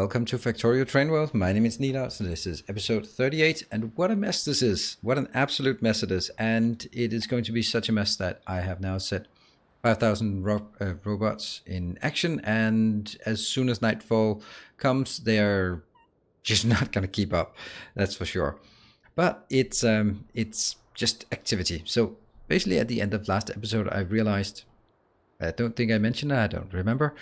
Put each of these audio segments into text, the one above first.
welcome to Factorio Train World. My name is Nila, so this is episode 38, and what a mess this is. What an absolute mess it is, and it is going to be such a mess that I have now set 5,000 robots in action, and as soon as nightfall comes, they're just not going to keep up, that's for sure. But it's just activity. So basically at the end of last episode, I realized, I don't think I mentioned that, I don't remember,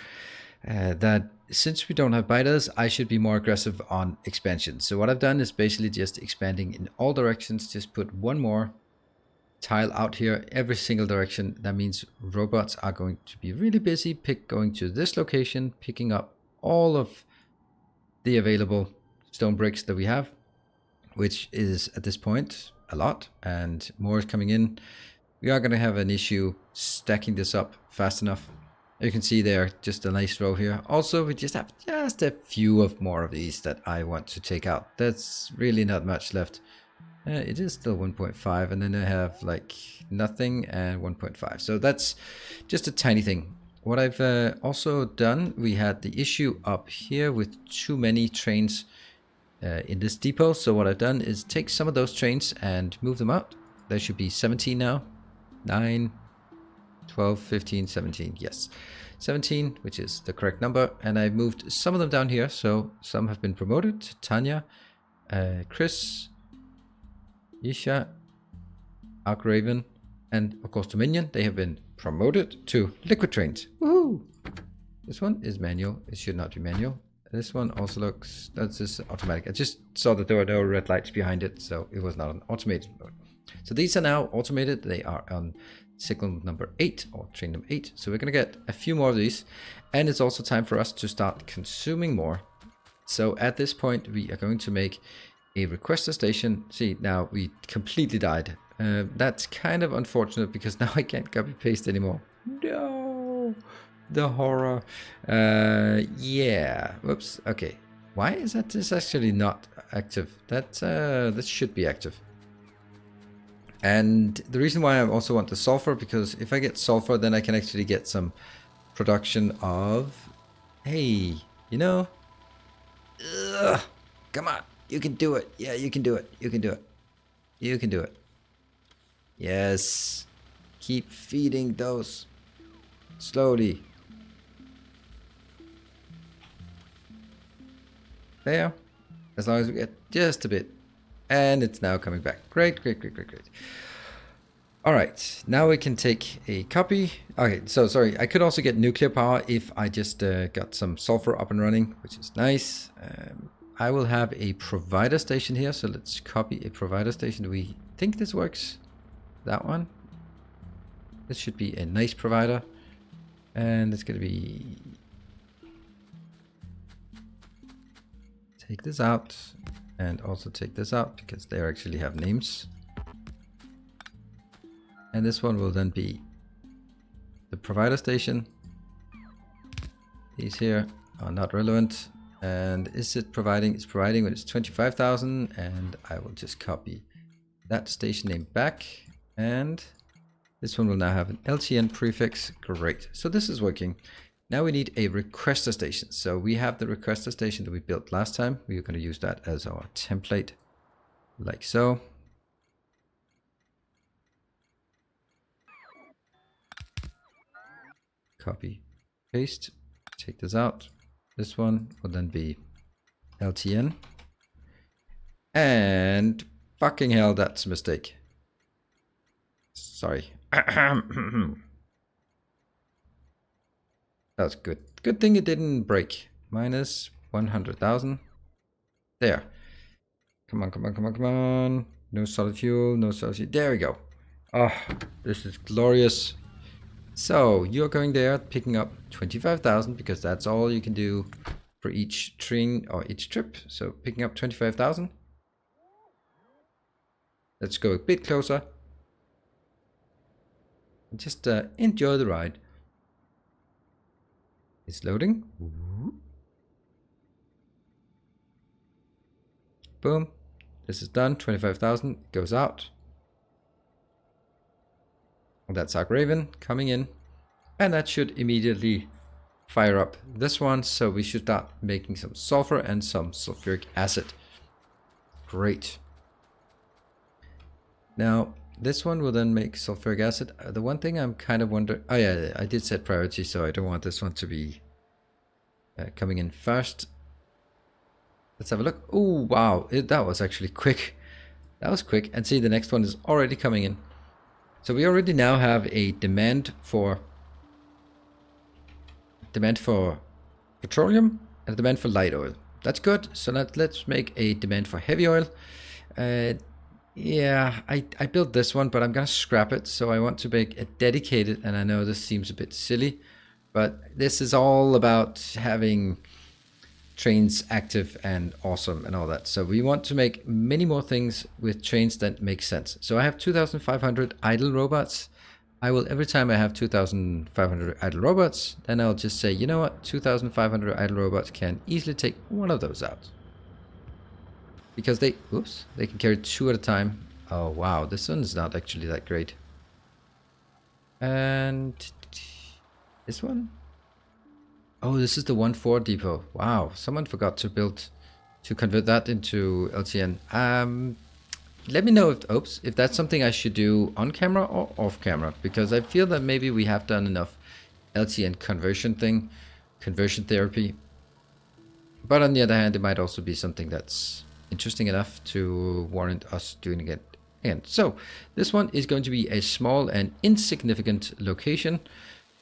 that since we don't have biters, I should be more aggressive on expansion. So what I've done is basically just expanding in all directions, just put one more tile out here every single direction. That means robots are going to be really busy going to this location, picking up all of the available stone bricks that we have, which is at this point a lot, and more is coming in. We are going to have an issue stacking this up fast enough. You can see there, just a nice row here. Also, we just have just a few more of these that I want to take out. That's really not much left. It is still 1.5, and then I have like nothing and 1.5. So that's just a tiny thing. What I've also done, we had the issue up here with too many trains in this depot. So what I've done is take some of those trains and move them out. There should be 17 now. 9, 12, 15, 17, yes. 17, which is the correct number. And I moved some of them down here. So some have been promoted. Tanya, Chris, Isha, Arkraven, and of course Dominion. They have been promoted to liquid trains. Woohoo! This one is manual. It should not be manual. This one also looks, that's just automatic. I just saw that there were no red lights behind it, so it was not an automated mode. So these are now automated. They are on signal number 8 or train number 8. So we're going to get a few more of these. And it's also time for us to start consuming more. So at this point, we are going to make a requester station. See, now we completely died. That's kind of unfortunate because now I can't copy paste anymore. No, the horror. Yeah, whoops. Okay, why is that this actually not active? That should be active. And the reason why I also want the sulfur, because if I get sulfur, then I can actually get some production of, hey, you know, come on, you can do it. Yeah, you can do it. You can do it. You can do it. Yes. Keep feeding those slowly. There. As long as we get just a bit. And it's now coming back. Great, great, great, great, great. All right, now we can take a copy. Okay, so sorry, I could also get nuclear power if I just got some sulfur up and running, which is nice. I will have a provider station here, so let's copy a provider station. Do we think this works? That one? This should be a nice provider. And it's going to be... Take this out. And also take this out because they actually have names. And this one will then be the provider station. These here are not relevant. And is it providing? It's providing when it's 25,000. And I will just copy that station name back. And this one will now have an LTN prefix. Great. So this is working. Now we need a requester station. So we have the requester station that we built last time. We're going to use that as our template, like so. Copy, paste, take this out. This one will then be LTN. And fucking hell, that's a mistake. Sorry. That's good. Good thing it didn't break. Minus 100,000. There. Come on, come on, come on, come on. No solid fuel, no solid fuel. There we go. Oh, this is glorious. So you're going there, picking up 25,000 because that's all you can do for each train or each trip. So picking up 25,000. Let's go a bit closer. Just enjoy the ride. It's loading. Boom. This is done. 25,000 goes out. That's our Raven coming in. And that should immediately fire up this one, so we should start making some sulfur and some sulfuric acid. Great. Now, this one will then make sulfuric acid. The one thing I'm kind of wondering... Oh yeah, I did set priority, so I don't want this one to be coming in first. Let's have a look. Oh, wow. That was actually quick. That was quick. And see, the next one is already coming in. So we already now have a demand for petroleum and a demand for light oil. That's good. So let's make a demand for heavy oil. Yeah, I built this one, but I'm gonna scrap it. So I want to make a dedicated, and I know this seems a bit silly, but this is all about having trains active and awesome and all that. So we want to make many more things with trains that make sense. So I have 2,500 idle robots. I will, every time I have 2,500 idle robots, then I'll just say, you know what, 2,500 idle robots can easily take one of those out. Because they can carry 2 at a time. Oh wow, this one is not actually that great. And this one? Oh, this is the 1-4 depot. Wow, someone forgot to convert that into LTN. Let me know if that's something I should do on camera or off camera, because I feel that maybe we have done enough LTN conversion therapy. But on the other hand, it might also be something that's interesting enough to warrant us doing it again. So this one is going to be a small and insignificant location,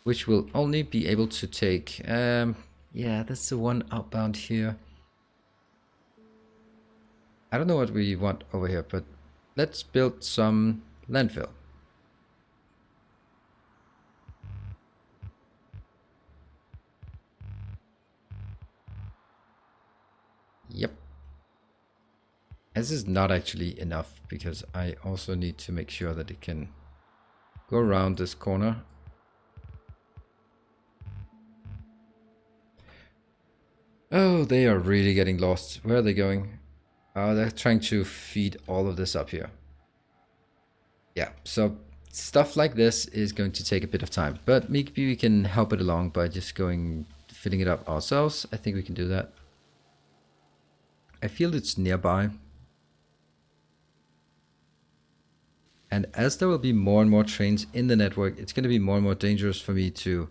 which will only be able to take, yeah, that's the one outbound here. I don't know what we want over here, but let's build some landfill. Yep. This is not actually enough, because I also need to make sure that it can go around this corner. Oh, they are really getting lost. Where are they going? Oh, they're trying to feed all of this up here. Yeah, so stuff like this is going to take a bit of time, but maybe we can help it along by just filling it up ourselves. I think we can do that. I feel it's nearby. And as there will be more and more trains in the network, it's going to be more and more dangerous for me to...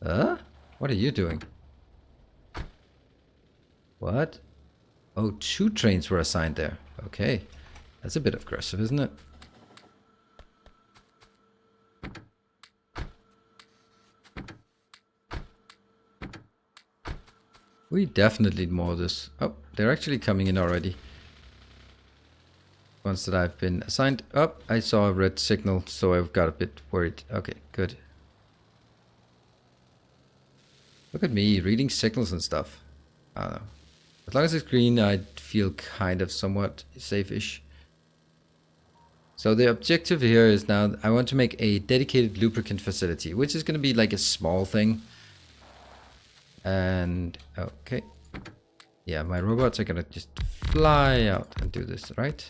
What are you doing? What? Oh, 2 trains were assigned there. Okay. That's a bit aggressive, isn't it? We definitely need more of this. Oh, they're actually coming in already. Ones that I've been assigned. Oh, I saw a red signal, so I've got a bit worried. Okay, good. Look at me, reading signals and stuff. I don't know. As long as it's green, I feel kind of somewhat safe-ish. So the objective here is now, I want to make a dedicated lubricant facility, which is going to be like a small thing. And, okay. Yeah, my robots are going to just fly out and do this, right?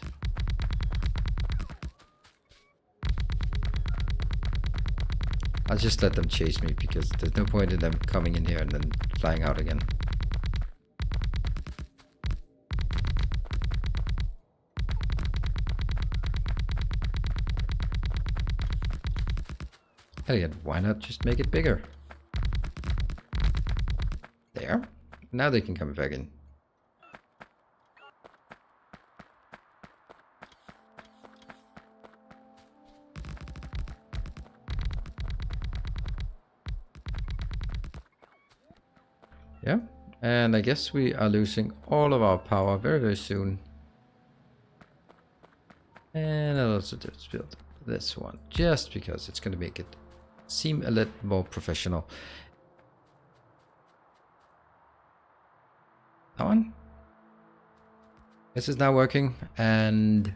I'll just let them chase me, because there's no point in them coming in here and then flying out again. And again, why not just make it bigger? There. Now they can come back in. Yeah, and I guess we are losing all of our power very, very soon. And I'll also just build this one, just because it's going to make it seem a little more professional. That one. This is now working, and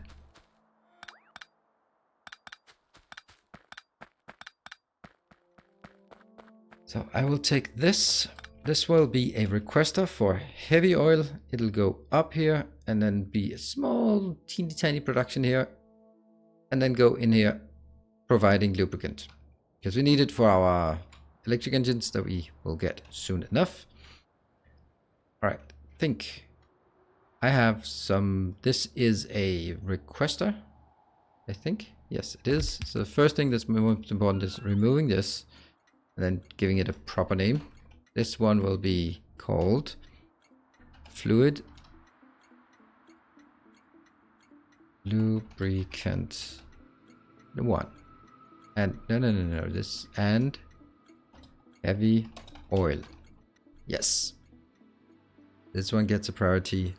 so I will take this. This will be a requester for heavy oil. It'll go up here and then be a small teeny tiny production here, and then go in here providing lubricant, because we need it for our electric engines that we will get soon enough. All right, think I have some. This is a requester, I think. Yes, it is. So the first thing that's most important is removing this and then giving it a proper name. This one will be called fluid lubricant 1. And no, this and heavy oil. Yes. This one gets a priority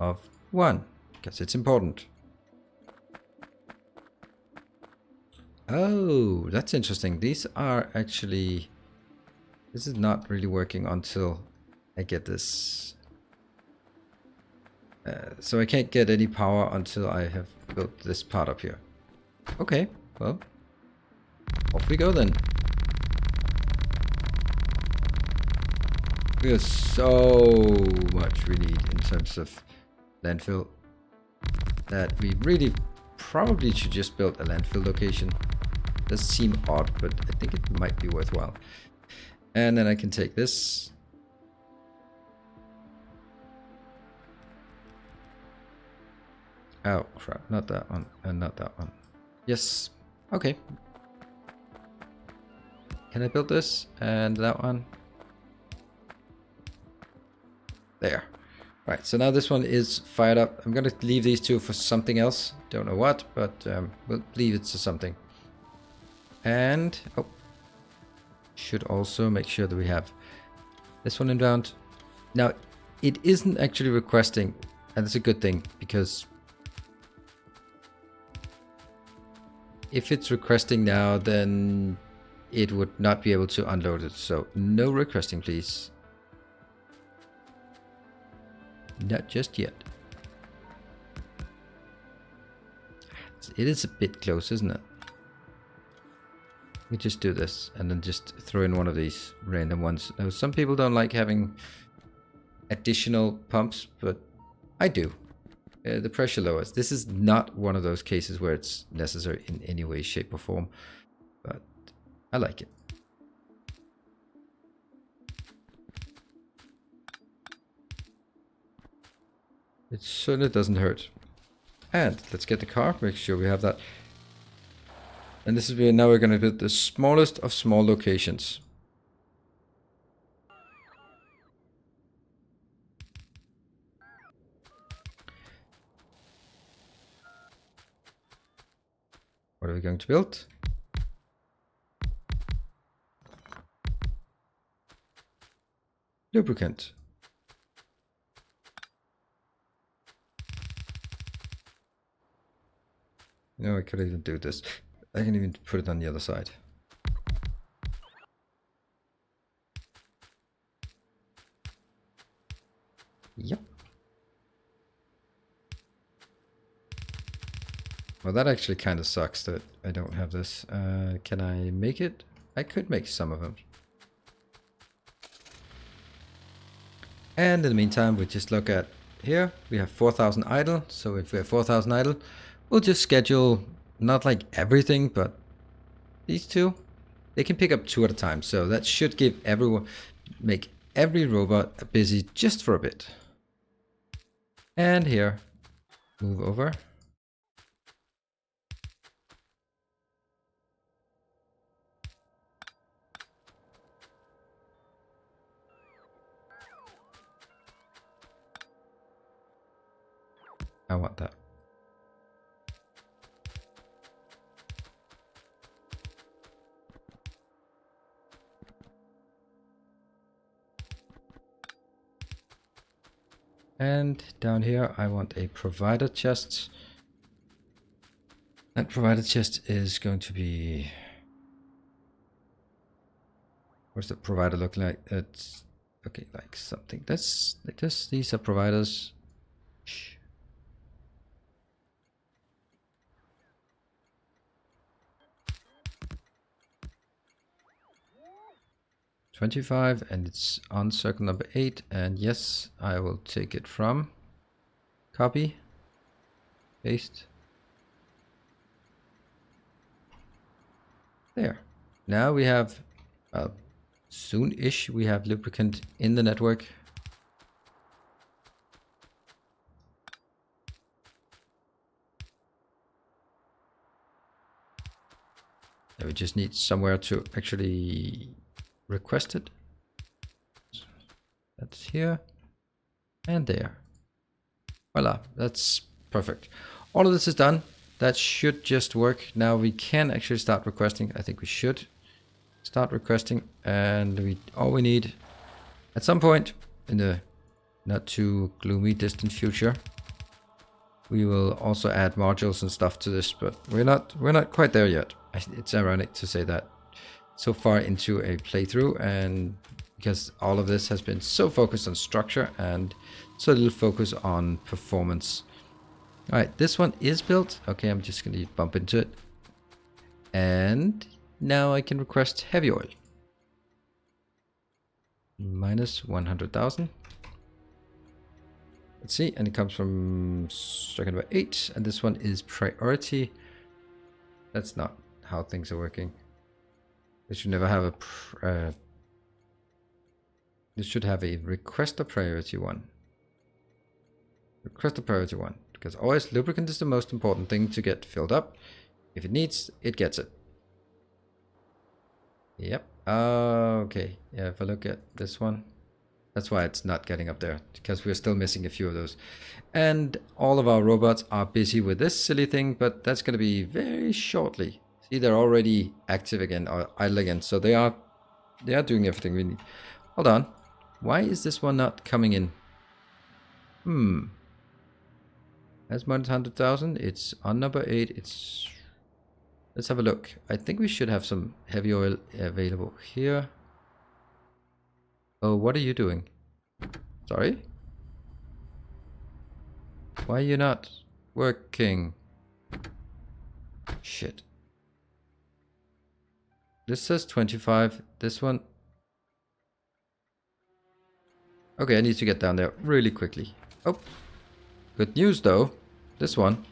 of 1 because it's important. Oh, that's interesting. These are actually... This is not really working until I get this. So I can't get any power until I have built this part up here. Okay, well, off we go then. We have so much we need in terms of landfill that we really probably should just build a landfill location. Does seem odd, but I think it might be worthwhile. And then I can take this. Oh crap, not that one, and not that one. Yes, okay. Can I build this? And that one? There. Right, so now this one is fired up. I'm gonna leave these two for something else. Don't know what, but we'll leave it to something. And, oh, should also make sure that we have this one inbound. Now, it isn't actually requesting, and that's a good thing, because if it's requesting now, then it would not be able to unload it. So no requesting, please. Not just yet. It is a bit close, isn't it? We just do this and then just throw in one of these random ones. Now, some people don't like having additional pumps, but I do. The pressure lowers. This is not one of those cases where it's necessary in any way, shape, or form, but I like it. It certainly doesn't hurt. And let's get the car, make sure we have that. And this is where now we're going to build the smallest of small locations. What are we going to build? Lubricant. No, I could even do this. I can even put it on the other side. Yep. Well, that actually kind of sucks that I don't have this. Can I make it? I could make some of them. And in the meantime, we just look at here. We have 4,000 idle. So if we have 4,000 idle, we'll just schedule not like everything, but these two. They can pick up 2 at a time. So that should give everyone, make every robot busy just for a bit. And here, move over. I want that. And down here, I want a provider chest. That provider chest is going to be... What's the provider look like? It's okay, like something. That's like this. These are providers. Shh. 25, and it's on circle number 8. And yes, I will take it from copy, paste. There. Now we have Soon-ish we have lubricant in the network. And we just need somewhere to actually request it. That's here and there. Voila, that's perfect. All of this is done. That should just work. Now we can actually start requesting. I think we should start requesting, and all we need at some point in the not too gloomy distant future, we will also add modules and stuff to this, but we're not quite there yet. It's ironic to say that so far into a playthrough, and because all of this has been so focused on structure and so little focus on performance. All right, this one is built. Okay, I'm just going to bump into it. And now I can request heavy oil. Minus 100,000. Let's see, and it comes from second by 8, and this one is priority. That's not how things are working. It should never have a... this should have a request a priority one. Request a priority one. Because always lubricant is the most important thing to get filled up. If it needs, it gets it. Yep. Okay. Yeah, if I look at this one, that's why it's not getting up there, because we're still missing a few of those. And all of our robots are busy with this silly thing, but that's going to be very shortly. See, they're already active again, or idle again. So they are doing everything we need. Hold on. Why is this one not coming in? That's minus 100,000. It's on number 8. It's... let's have a look. I think we should have some heavy oil available here. Oh, what are you doing? Sorry? Why are you not working? Shit. This says 25. This one... okay, I need to get down there really quickly. Oh. Good news though. This one,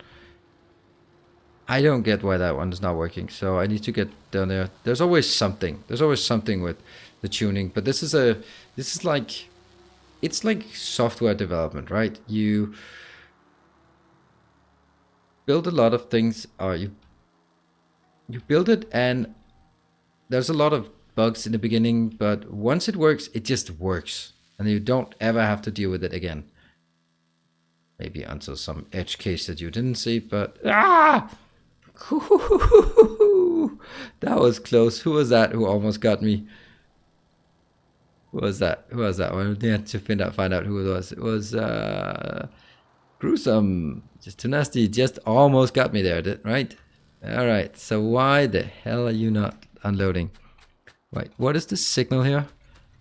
I don't get why that one is not working, so I need to get down there. There's always something. There's always something with the tuning, but this is like, it's like software development, right? You build a lot of things, or you build it, and there's a lot of bugs in the beginning, but once it works, it just works, and you don't ever have to deal with it again. Maybe until some edge case that you didn't see, but... ah! That was close. Who was that who almost got me? Who was that? Who was that? Well, we had to find out who it was. It was gruesome. Just too nasty. Just almost got me there, right? Alright, so why the hell are you not unloading? Right, what is the signal here?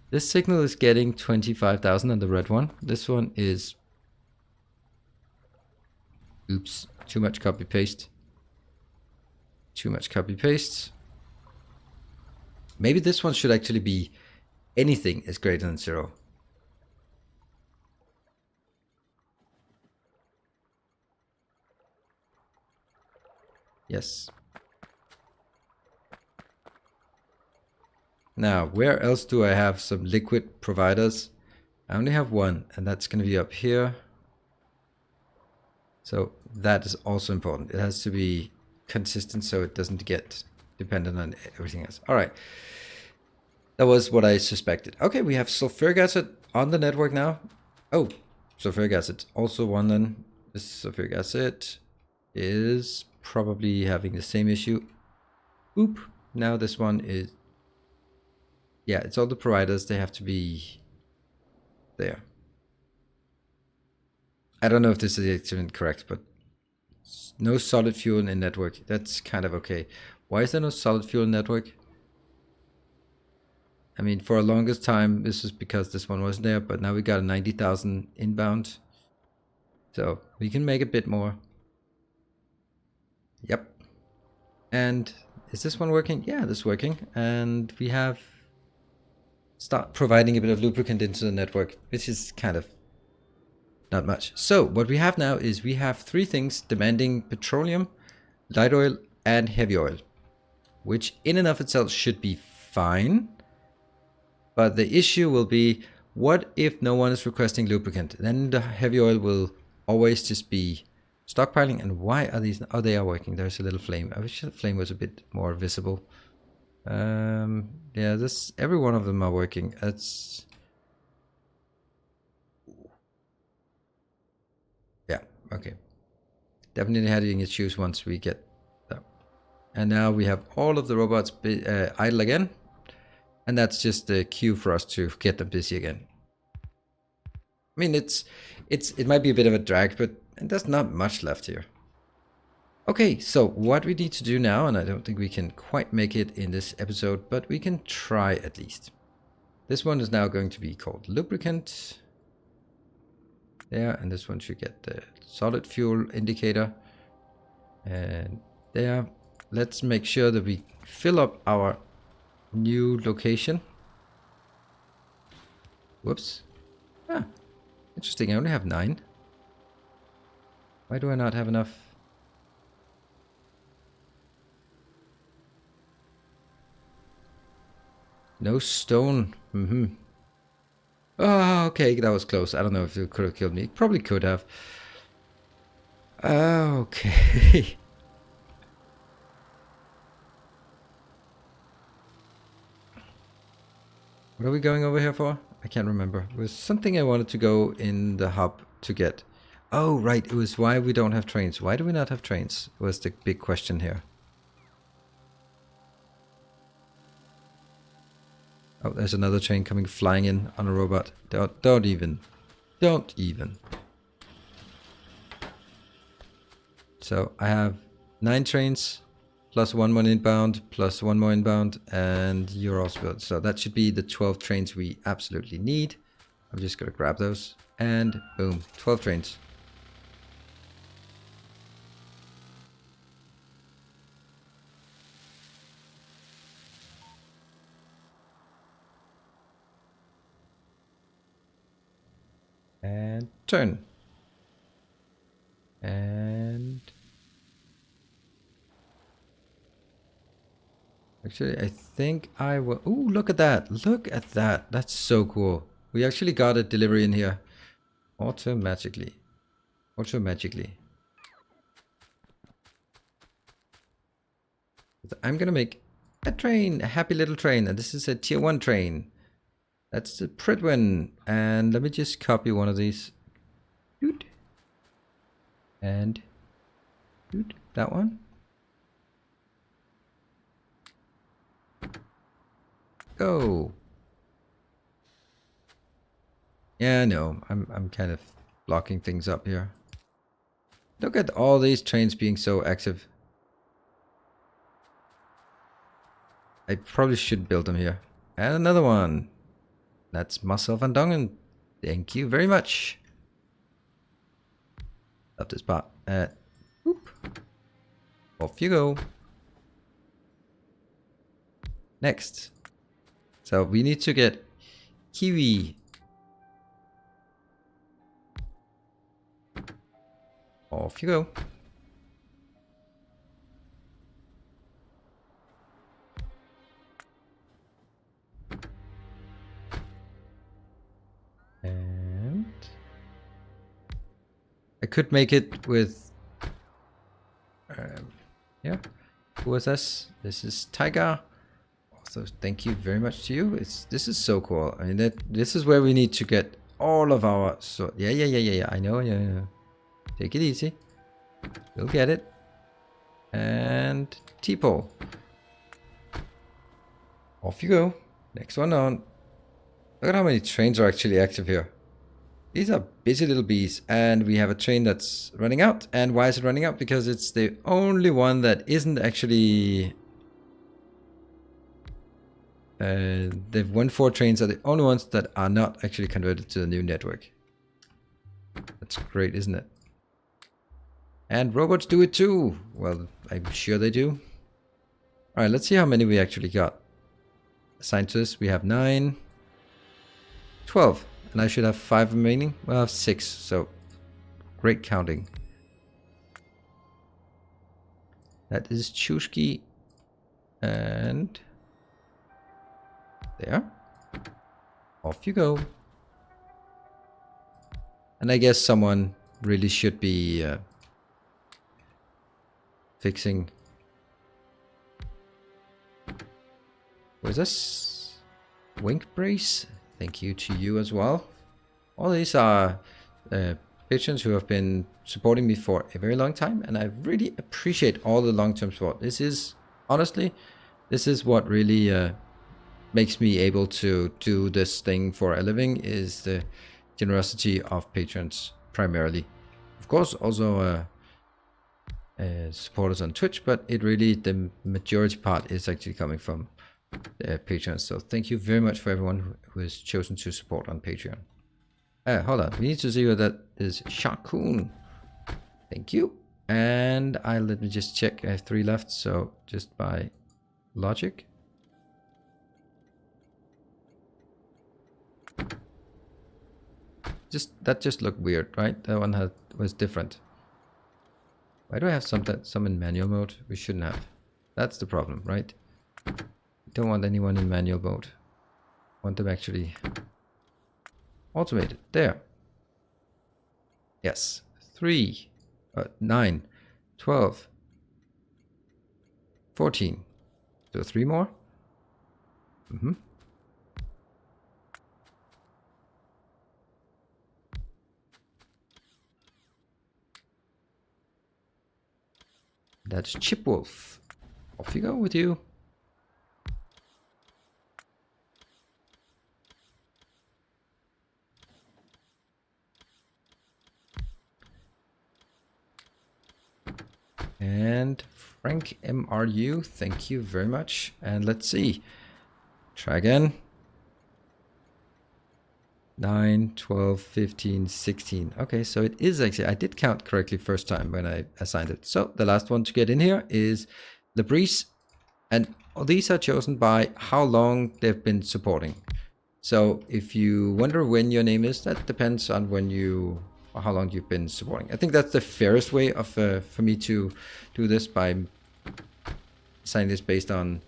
This signal is getting 25,000 on the red one. This one is... oops, too much copy paste. Too much copy paste. Maybe this one should actually be anything is greater than 0. Yes. Now, where else do I have some liquid providers? I only have one, and that's going to be up here. So that is also important. It has to be consistent so it doesn't get dependent on everything else. All right. That was what I suspected. Okay, we have sulfuric acid on the network now. Oh, sulfuric acid. Also one then. This sulfuric acid is probably having the same issue. Oop. Now this one is... yeah, it's all the providers. They have to be there. I don't know if this is actually correct, but no solid fuel in network. That's kind of okay. Why is there no solid fuel in network? I mean, for a longest time, this is because this one wasn't there, but now we got a 90,000 inbound. So we can make a bit more. Yep. And is this one working? Yeah, this is working. And we have start providing a bit of lubricant into the network, which is kind of not much. So what we have now is we have 3 things demanding petroleum, light oil, and heavy oil, which in and of itself should be fine. But the issue will be, what if no one is requesting lubricant? Then the heavy oil will always just be stockpiling. And why are these? Oh, they are working. There's a little flame. I wish the flame was a bit more visible. Yeah, every one of them are working. It's yeah, okay. Definitely having issues once we get that. And now we have all of the robots idle again. And that's just the cue for us to get them busy again. I mean, it might be a bit of a drag, but there's not much left here. Okay, so what we need to do now, and I don't think we can quite make it in this episode, but we can try at least. This one is now going to be called Lubricant. There, and this one should get the solid fuel indicator. And there, let's make sure that we fill up our new location. Whoops. Ah, interesting, I only have 9. Why do I not have enough? No stone. Oh, okay, that was close. I don't know if it could have killed me. Probably could have. Okay. What are we going over here for? I can't remember. It was something I wanted to go in the hub to get. Oh, right. It was why we don't have trains. Why do we not have trains? Was the big question here. Oh, there's another train coming flying in on a robot. Don't even. Don't even. So I have 9 trains, plus 1 more inbound, plus 1 more inbound, and you're also built. So that should be the 12 trains we absolutely need. I'm just gonna grab those, and boom, 12 trains. And turn. And actually, I think I will. Ooh, look at that. Look at that. That's so cool. We actually got a delivery in here automatically. Automatically. I'm gonna make a train, a happy little train, and this is a tier 1 train. That's the Pridwin. And let me just copy one of these. And that one. Go. Yeah, no, I'm kind of blocking things up here. Look at all these trains being so active. I probably should build them here. And another one. That's myself and Dongen. Thank you very much. Love this part. Whoop. Off you go. Next. So we need to get Kiwi. Off you go. And I could make it with yeah. Who was this? This is Tiger. Also, thank you very much to you. This is so cool. I mean, this is where we need to get all of our. So yeah. I know. Yeah. Take it easy. We'll get it. And T-pole. Off you go. Next one on. Look at how many trains are actually active here. These are busy little bees. And we have a train that's running out. And why is it running out? Because it's the only one that isn't actually... the 1-4 trains are the only ones that are not actually converted to the new network. That's great, isn't it? And robots do it too. Well, I'm sure they do. Alright, let's see how many we actually got assigned to this. We have 9, 12. And I should have 5 remaining. Well, I have 6, so great counting. That is Chushki. And there. Off you go. And I guess someone really should be fixing. What is this? Wink brace. Thank you to you as well. All these are patrons who have been supporting me for a very long time, and I really appreciate all the long-term support. This is, honestly, this is what really makes me able to do this thing for a living, is the generosity of patrons primarily. Of course, also supporters on Twitch, but it really, the majority part is actually coming from patrons. So thank you very much for everyone who has chosen to support on Patreon. Hold on, we need to see what that is. Shakun. Thank you. And let me just check. I have 3 left, so just by logic. That just looked weird, right? That one was different. Why do I have some in manual mode? We shouldn't have. That's the problem, right? Don't want anyone in manual mode. Want them actually automated. There. Yes. 3, 9, 12, 14. So 3 more. That's Chipwolf. Off you go with you. And Frank MRU, thank you very much. And let's see. Try again. 9, 12, 15, 16. Okay, so it is actually, I did count correctly first time when I assigned it. So the last one to get in here is Lubricant. And these are chosen by how long they've been supporting. So if you wonder when your name is, that depends on when you, or how long you've been supporting. I think that's the fairest way of for me to do this, by assigning this based on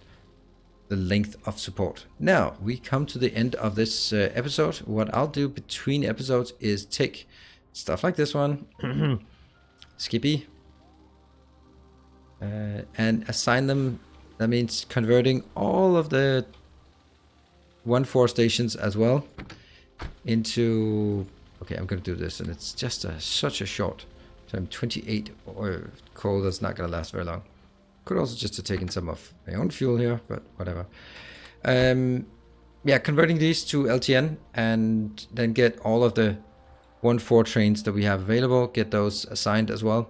the length of support. Now we come to the end of this episode. What I'll do between episodes is take stuff like this one, Skippy, and assign them. That means converting all of the 1-4 stations as well into, okay, I'm going to do this, and it's just such a short time. 28 or coal, that's not going to last very long. Could also just have taken some of my own fuel here, but whatever. Yeah, converting these to LTN, and then get all of the 1-4 trains that we have available, get those assigned as well.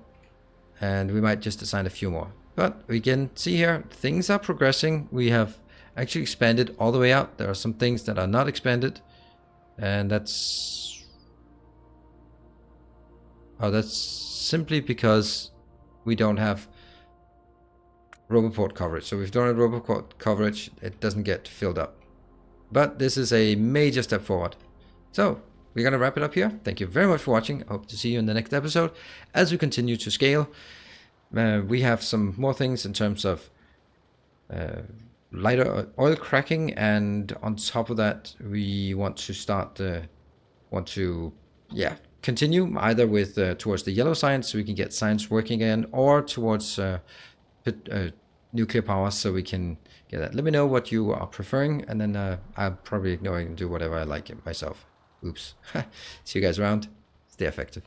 And we might just assign a few more. But we can see here, things are progressing. We have actually expanded all the way out. There are some things that are not expanded. And that's simply because we don't have Roboport coverage. So if we don't have Roboport coverage, it doesn't get filled up. But this is a major step forward. So we're going to wrap it up here. Thank you very much for watching. I hope to see you in the next episode as we continue to scale. We have some more things in terms of lighter oil cracking, and on top of that, we want to start continue either with towards the yellow science, so we can get science working again, or towards nuclear power, so we can get that. Let me know what you are preferring, and then I'll probably go and do whatever I like myself. Oops. See you guys around. Stay effective.